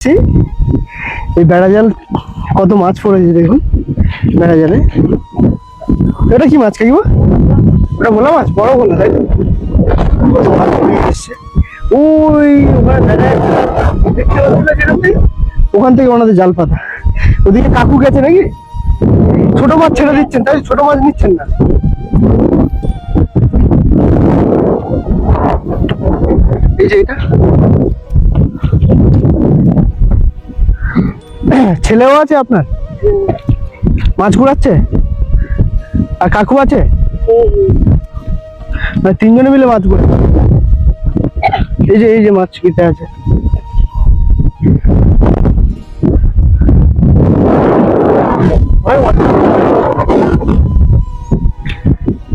এসছি, এই বেড়া জাল কত মাছ পড়েছে দেখুন বেড়া জালে। এটা কি মাছ কাকিমা? ওটা ভোলা মাছ, বড় ভোলা তাই তো? কত মাছ পড়ে এসছে ওই ওখানে বেড়া দেখতে পাচ্ছি, ওখান থেকে ওনাদের জাল পাতা। ওদিকে কাকু গেছে নাকি? ছোট মাছ ছেড়ে দিচ্ছেন তাই? ছোট মাছ নিচ্ছেন না? এই যে এটা ছেলেও আছে আপনার, মাছ ঘুরাচ্ছে? আর কাকু আছে? তিনজনে মিলে মাছ ঘুরে। এই যে মাছ কিতে আছে।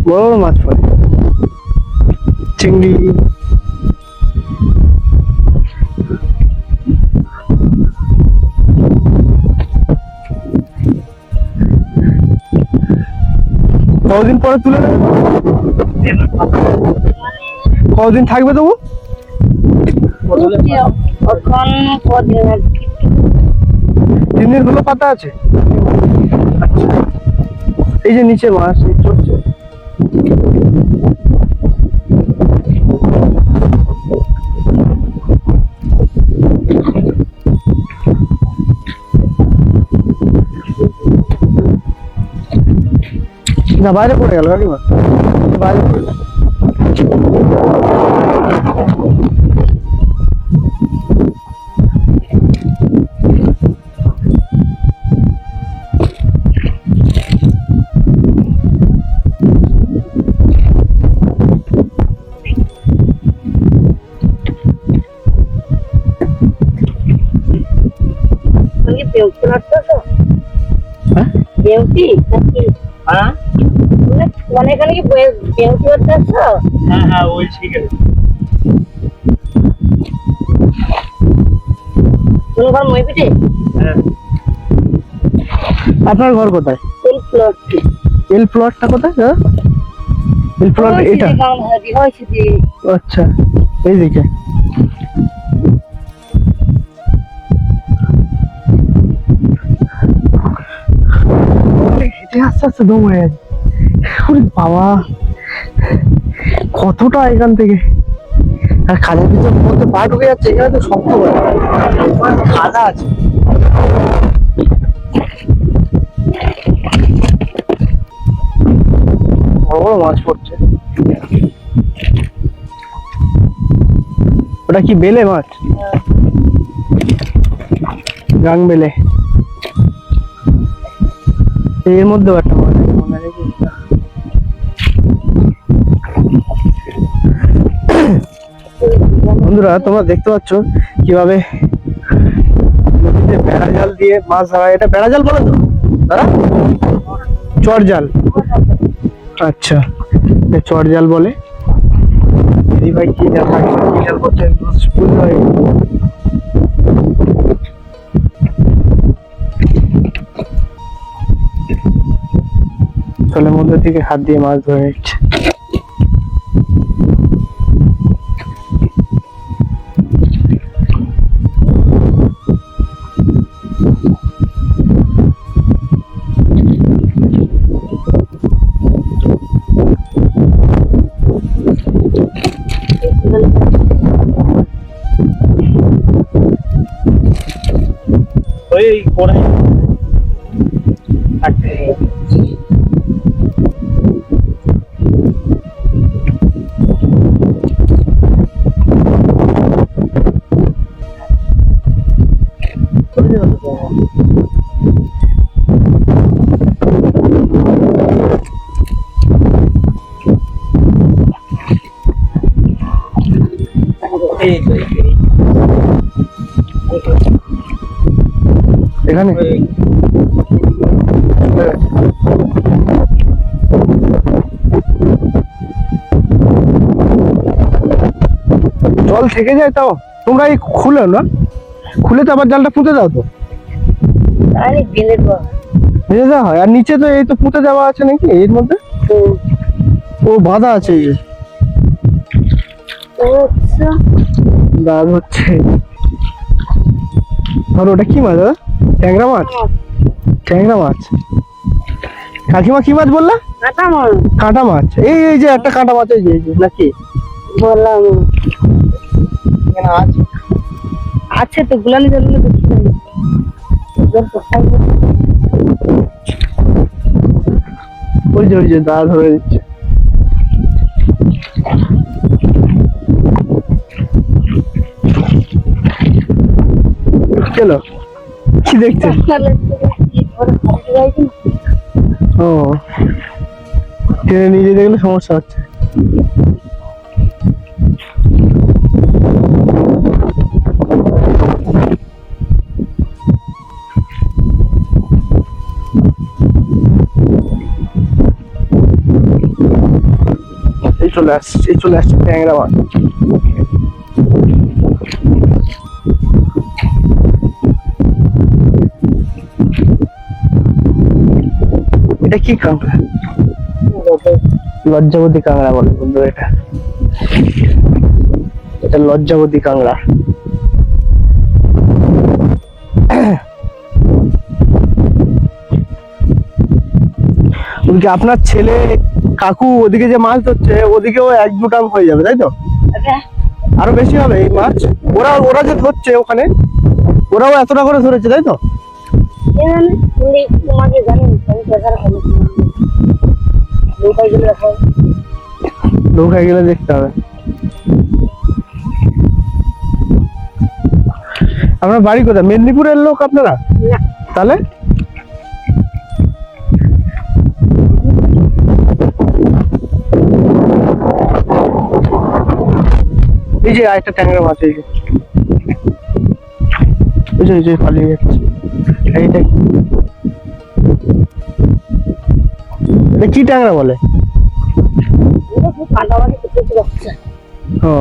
বড় বড় মাছ পড়ে, চিংড়ি। কতদিন পরে তুলে দেবে? কতদিন থাকবে তবু? 3 দিন হলো পাতা আছে। আচ্ছা, এই যে নিচে মাছ চলছে। না বাইরে পড়ে গেল কাকিমা, বাইরে পড়ে গেল। অনেকখানি কি বেউটি করতে আসছো? হ্যাঁ হ্যাঁ ওই ঠিক আছে। কোন ঘর মইপিটে? হ্যাঁ। আপনার ঘর কোথায়? এল প্লট। এল প্লটটা কোথায় দাদা? এল প্লট এটা? আচ্ছা, এই দিকে। আস্তে আস্তে দম হয়ে যাচ্ছে। বাবা কতটা এখান থেকে, আর খালের ভিতর মধ্যে পা ঢুকে যাচ্ছে। এখানে তো শক্ত খাদা আছে। বড় বড় মাছ পড়ছে। ওটা কি বেলে মাছ? গাং বেলে। এর মধ্যেও একটা মাছ বন্ধুরা তোমরা দেখতে পাচ্ছ কিভাবে নদীতে বেড়া জাল দিয়ে মাছ ধরা। এটা বেড়া জাল বলে তো দাদা? চর জাল। আচ্ছা, চর জাল বলে। দিদি ভাই কি জাল করছে বুঝতে পারি। জলের মধ্যে থেকে হাত দিয়ে মাছ ধরে নিচ্ছে। ওই করে এখানে জল থেকে যায় তাও তোমরা এই খুলে না, খুলে তো আবার জালটা পুঁতে দাও তো? ভেজে দেওয়া হয়। আর নিচে তো এই তো পুঁতে দেওয়া আছে নাকি এর মধ্যে? ও বাঁধা আছে। দাঁড় হচ্ছে ধরো ওটা কি মাছ দাদা? ট্যাংরা মাছ? ট্যাংরা মাছ। কাকিমা কি মাছ বললা? কাটা মাছ কাঁটা মাছ। এই এই যে একটা কাঁটা মাছ, এই যে নাকি বললাম এখানে আছে। আছে তো, গুলানি জন্য দেখি নাই। ওই যে দাদা ধরে দিচ্ছে। চলো, কি দেখছেন? ও, ট্রেনে নিয়ে যেতে গেলে সমস্যা হচ্ছে। এই চলে আসছে ট্যাংরা মাছ। এটা কি কাঁকড়া? লজ্জাবতী কাঁকড়া বলে বন্ধু এটা। এটা লজ্জাবতী কাঁকড়া। ওদিকে আপনার ছেলে কাকু ওদিকে যে মাছ ধরছে, ওদিকেও 1-2 টান হয়ে যাবে, তাই তো? আরো বেশি হবে এই মাছ। ওরা যে ধরছে ওখানে, ওরাও এতটা করে ধরেছে, তাই তো? নৌকায় গেলে দেখতে হবে। আপনার বাড়ি কোথায়? মেদিনীপুরের লোক আপনারা? তাহলে এই যে আরেকটা ট্যাংরা মাছ, এই যে পালিয়ে যাচ্ছে। এইটা এটা কি ট্যাংরা বলে? ও,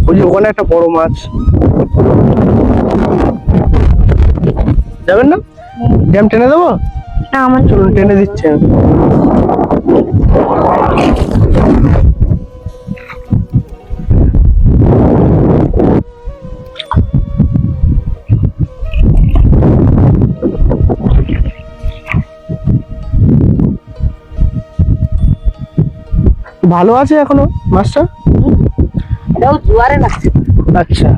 ওই যে ওখানে একটা বড় মাছ। যাবেন না? ড্যাম টেনে দেবো? না, আমার চলুন টেনে দিচ্ছে। ভালো আছে এখনো মাছটা? এটাও জোয়ারে লাগছে। আচ্ছা,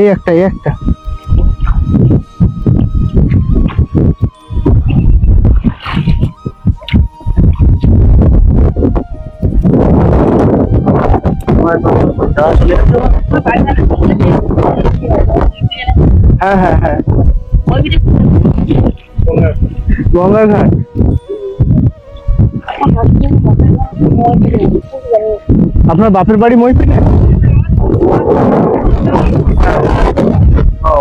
এই একটা হ্যাঁ গঙ্গার ঘাট। আপনার বাপের বাড়ি মইপিটে? ও,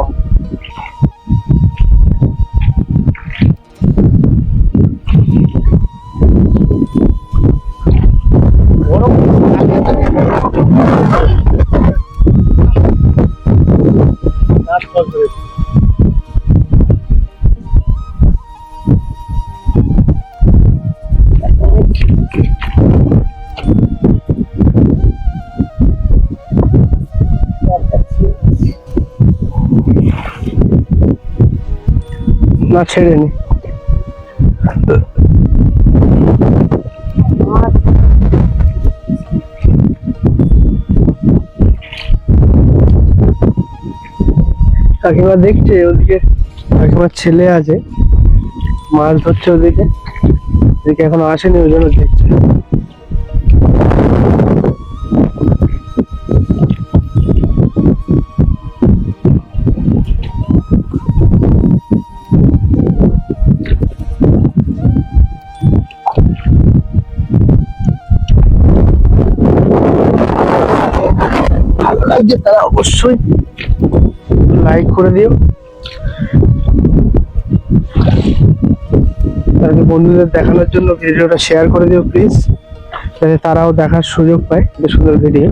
না ছেড়ে নি। কাকিমা দেখছে ওদিকে, কাকিমার ছেলে আছে মাছ ধরছে ওদিকে, এদিকে এখনো আসেনি, ওই জন্য দেখছে। ভালো লাগছে তারা অবশ্যই লাইক করে দিও, তাদের বন্ধুদের দেখানোর জন্য ভিডিওটা শেয়ার করে দিও প্লিজ, যাতে তারাও দেখার সুযোগ পায়। বেশ সুন্দর ভিডিও।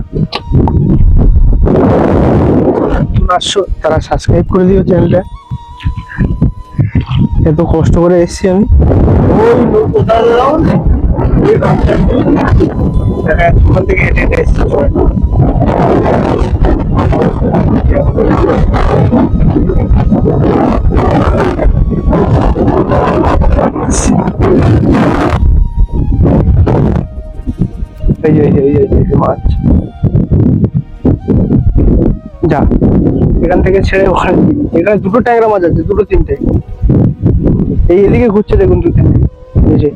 আসছো তারা সাবস্ক্রাইব করে দিও চ্যানেলটা। এত কষ্ট করে এসেছি আমি। ওই কোথায় যাও ওখান থেকে হেঁটে হেঁটে এসেছি। এই যে মাছ যা এখান থেকে ছেড়ে ওখানে দিবি। এখানে দুটো ট্যাংরা মাছ আছে, দুটো তিনটে। এই এদিকে ঘুরছে দেখুন দু তিনটে। এই যে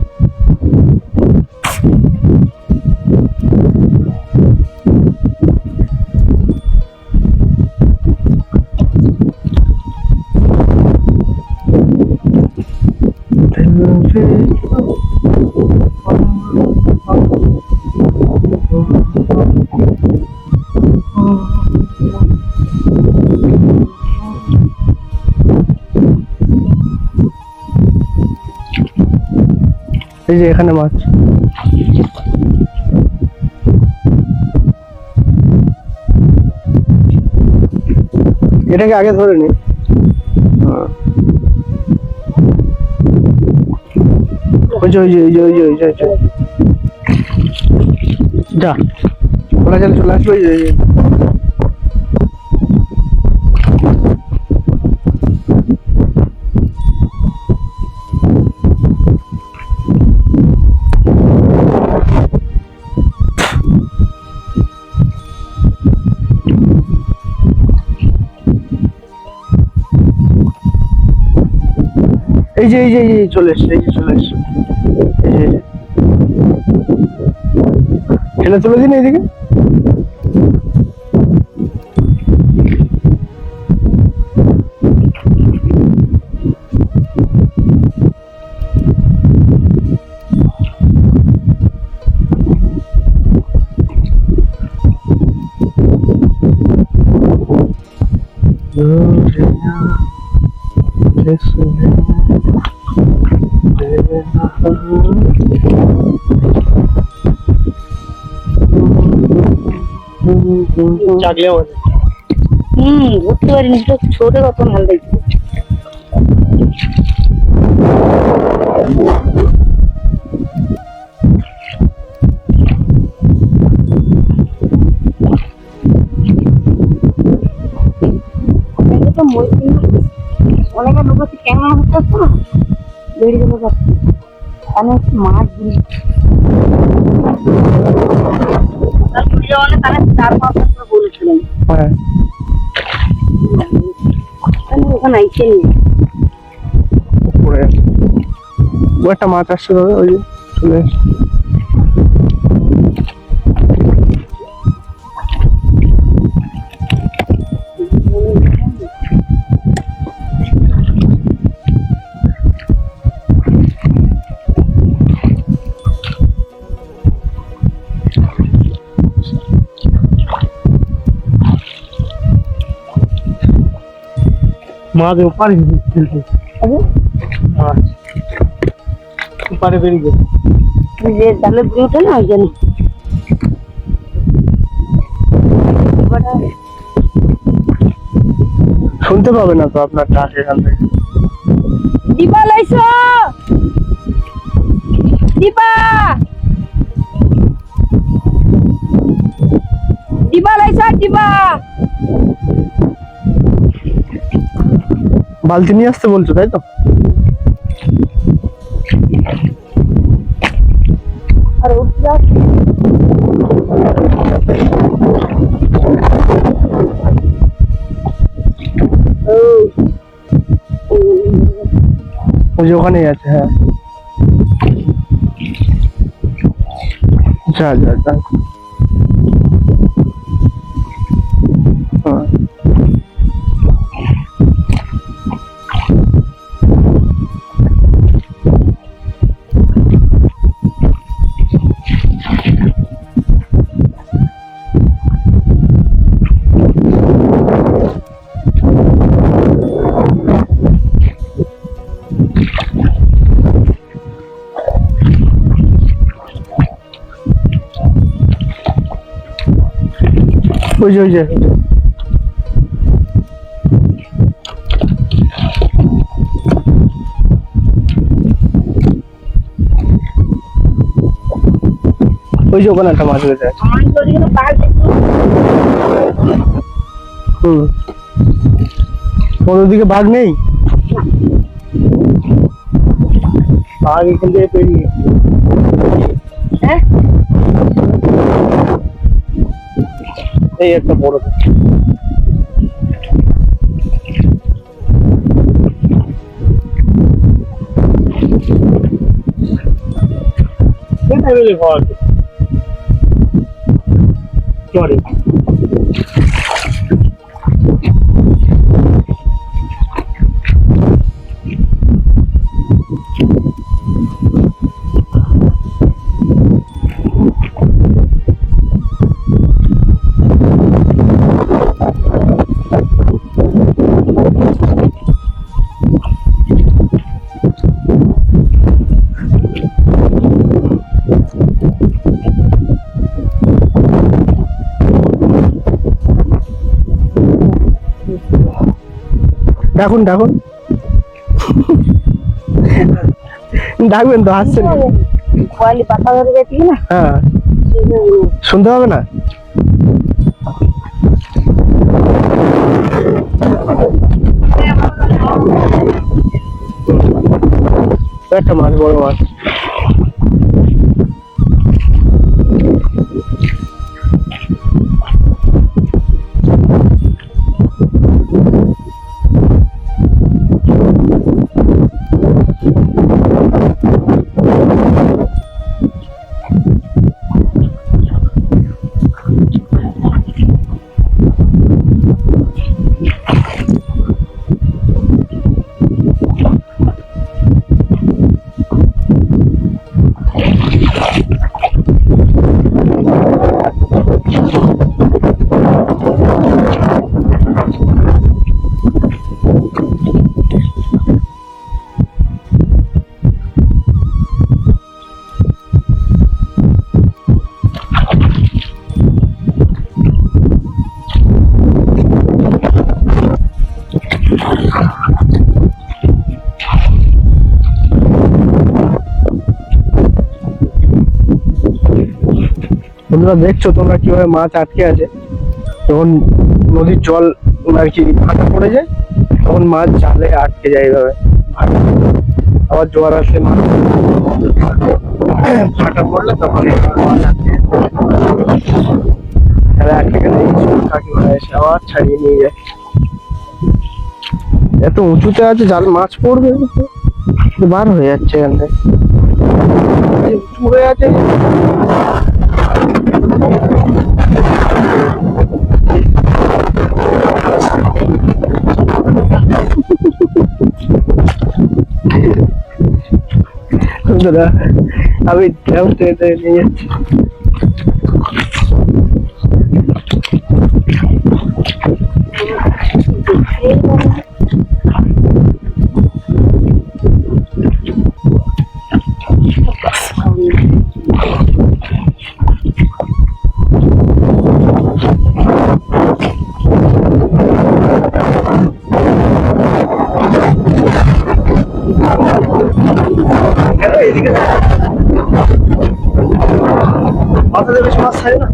এই যে এখানে মাছ। এটাকে আগে ধরে নি। যা বলা চলে চলে আসবে। এই যে চলে এসছে, এই যে চলে এসছে। ঠেলে তুলে দিন এইদিকে। জাগলে আমাদের বুঝতে পারিনি, ছোট কত ভাল লাগছে। অনেক লোক আছে কেমন হচ্ছে না বেরিয়ে গেল যাচ্ছে। আমি একটু মাছ দিই তাহলে 4-5 বছর বলেছিলাম। হ্যাঁ ওখানে আইসে ও একটা মাছ আসছে দাদা, ওই যে চলে আসছে। মাছ ওপারে মাছ ওপারে বেরিয়ে গেছে। যে জালে উঠে না ওই জন্য শুনতে পাবে না তো আপনার ডাক এখান থেকে। দীপা লাইছো, দীপা দীপা লাইছো, দীপা বালতি নিয়ে আসতে বলছো তাই তো? আর উঠলা ওই যে ওখানেই আছে। হ্যাঁ যা যা যা। হ্যাঁ ওই যে ওই যে ওখানে একটা মাছ বেঁধে আছে। আমার ওদিকে বাঘ দেখতে ওদিকে বাঘ নেই, বাঘ এখান থেকে পেরিয়ে হ্যাঁ এই একটা বড় ঘর চরে ডাকুন ডাকুন ডাকবেন তো, হাসছেন কেন? কোয়ালি পাতা ধরে গেছি না হ্যাঁ শুনতে হবে না? একটা মাছ, বড় মাছ। বন্ধুরা দেখছো তোমরা কিভাবে মাছ আটকে আছে, যখন নদীর জল আর কি ভাটা পড়ে যায় তখন মাছ জালে আটকে যায় এইভাবে। আবার জোয়ার আসলে মাছ ভাটা পড়লে তখন এইভাবে মাছ আটকে যায়। তাহলে আটকে গেলে এই কাকিমা এসে আবার ছাড়িয়ে নিয়ে যায়। এত উঁচুতে আছে, জাল মাছ পড়বে বার হয়ে যাচ্ছে এখান থেকে, উঁচু হয়ে আছে। আমি নিয়ে যাচ্ছি। মাথাতে বেশি মাছ খায় না।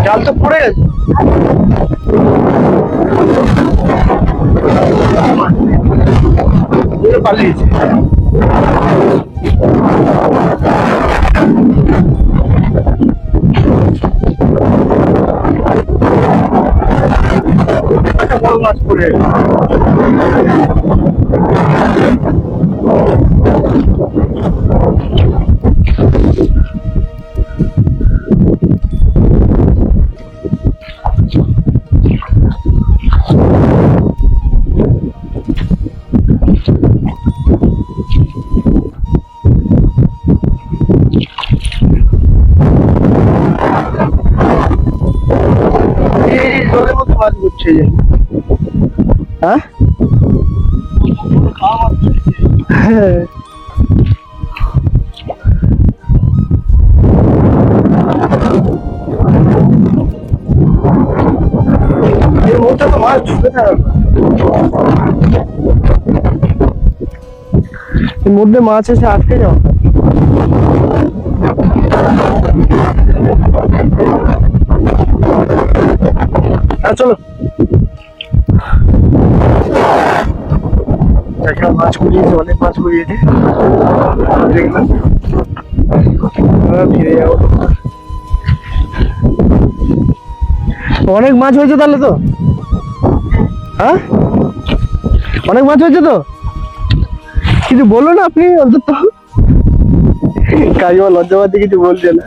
জাল তো পড়ে গেছে। পালিয়েছে। একটা বড় মাছ পড়ে মাছ ঘুরছে এই যে। হ্যাঁ হ্যাঁ এর মধ্যে তো মাছ ঢুকে থাকে না। এর মধ্যে মাছ এসে আটকে যাও। চলো একটা মাছ কুড়িয়েছে, অনেক মাছ কুড়িয়েছে দেখলাম। ফিরে যাবো। অনেক মাছ হয়েছে তাহলে তো, হ্যাঁ অনেক মাছ হয়েছে তো, কিছু বললো না আপনি অন্তত? কাকিমা লজ্জাবাদ দিয়ে কিছু বলছে না।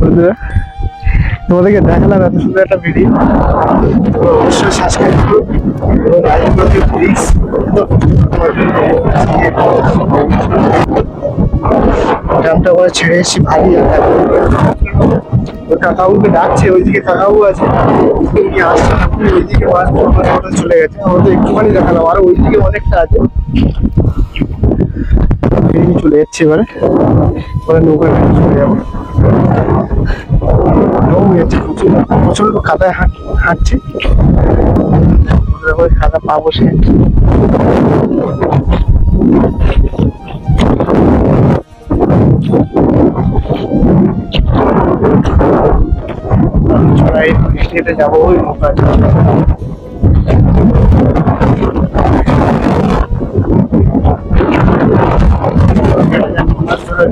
বন্ধুরা তোমাদেরকে দেখালাম এত সুন্দর একটা ভিডিও, অবশ্যই সাবস্ক্রাইব করুন এবং লাইক প্লিজ। গ্রামটা করে ছেড়ে এসেছি ভারী কাকাবুকে ডাকছে, ওইদিকে কাকাবু আছে আসছে না, ওইদিকে মাছ চলে গেছে। আমাদের একটুখানি দেখালাম, আরো ওইদিকে অনেকটা আছে। চলে যাচ্ছে এবারে, পরে নৌকা চলে যাবো। প্রচন্ড কাদায় হাঁটছে, কাদা পা বসে ছড়াই হেঁটে যাবো ওই নৌকা।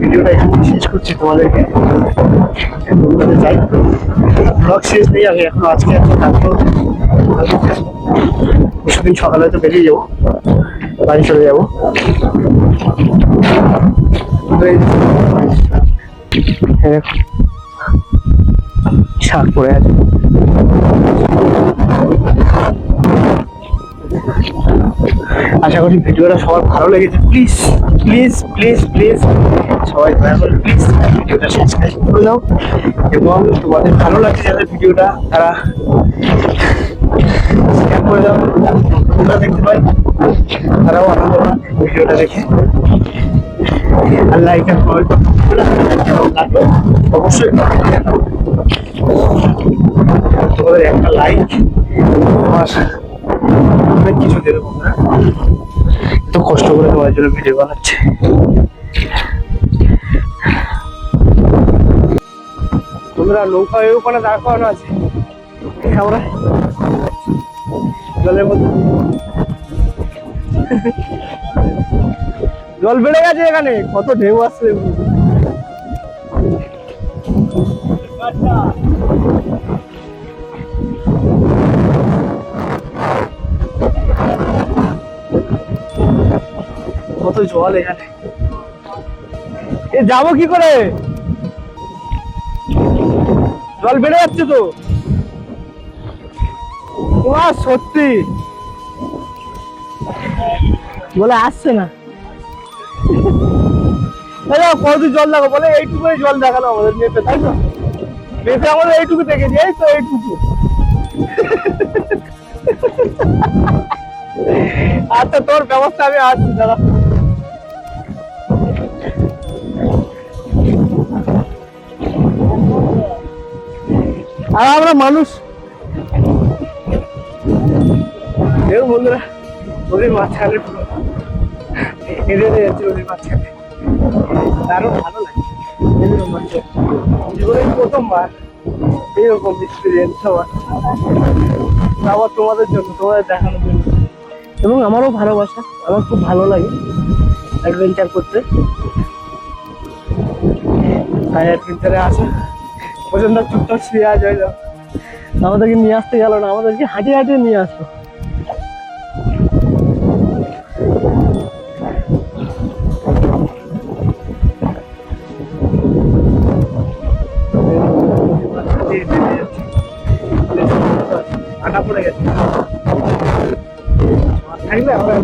ভিডিওটা এখানে শেষ করছি তোমাদেরকে। যাই ব্লগ শেষ নেই, আমি এখন আজকে পরশুদিন সকালে তো বেরিয়ে যাবো, বাড়ি চলে যাবো। শাক পড়ে আছে। আশা করি ভিডিওটা সবার ভালো লেগেছে। প্লিজ প্লিজ প্লিজ প্লিজ সবাই দয়া করে প্লিজ ভিডিওটা সাবস্ক্রাইব করে দাও, এবং তোমাদের ভালো লাগছে যাদের ভিডিওটা তারা শেয়ার করে দাও। তোমরা দেখতে পাই তারাও আনন্দ পায় ভিডিওটা দেখে। আর লাইক আর কমেন্ট লাগবে অবশ্যই। তোমাদের একটা লাইক আমার অনেক কিছু দেবে। বন্ধুরা এত কষ্ট করে তোমার জন্য ভিডিও বানাচ্ছে। বন্ধুরা নৌকা ওখানে দাঁড় করানো আছে, আমরা জলের মধ্যে জল বেড়ে গেছে এখানে, কত ঢেউ আসছে। কত জল এখানে, এ যাবো কি করে? জল বেড়ে যাচ্ছে তো সত্যি বলে আসছে না। কতদিন জল দেখো বলে এইটুকুই জল দেখালো আমাদের মেপে, তাই তো মেপে আমাদের এইটুকু দেখেছি, এই তো এইটুকু। আচ্ছা তোর ব্যবস্থা আমি আসছি দাদা। আর আমরা মানুষ কেউ বন্ধুরা নদীর মাঝখানে হেঁটে যাচ্ছে, নদীর মাঝখানে দারুণ ভালো লাগে। জীবনের প্রথমবার এইরকম এক্সপিরিয়েন্স হওয়ার, আবার তোমাদের জন্য, তোমাদের দেখানোর জন্য। এবং আমারও ভালোবাসা, আমার খুব ভালো লাগে অ্যাডভেঞ্চার করতে। তাই অ্যাডভেঞ্চারে আসা পর্যন্ত চুপচাপ শুয়ে আজ হয়ে যাও। আমাদেরকে নিয়ে আসতে গেল না, আমাদেরকে হাঁটিয়ে হাঁটিয়ে নিয়ে আসতো। আটা পড়ে গেছে থাকলে আমরা